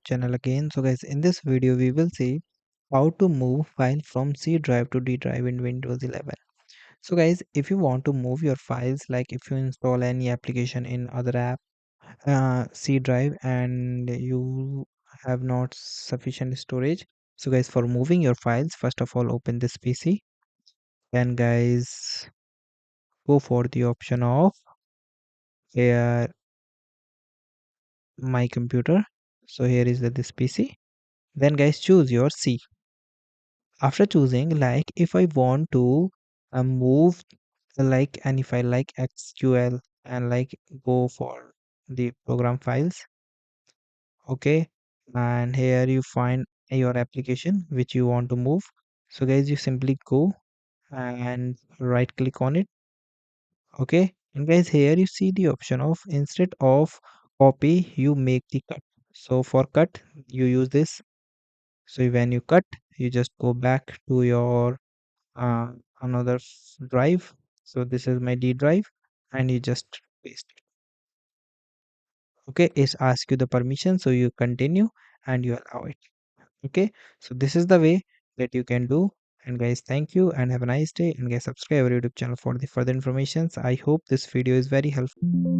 channel again. So guys, in this video we will see how to move file from C drive to D drive in Windows 11. So guys, if you want to move your files, like if you install any application in other app C drive and you have not sufficient storage. So guys, for moving your files, first of all open this PC, then guys go for the option of here my computer. So here is this PC. Then guys choose your C. After choosing, like if I want to move like any file like SQL and like go for the program files, okay, and here you find your application which you want to move. So guys, you simply go and right click on it, okay, and guys here you see the option of instead of copy you make the cut. So for cut you use this. So when you cut, you just go back to your uh, another drive. So this is my D drive, and you just paste it. Okay, it's ask you the permission, so you continue and you allow it. Okay, so this is the way that you can do. And guys, thank you and have a nice day. And guys, subscribe our YouTube channel for the further informations. I hope this video is very helpful.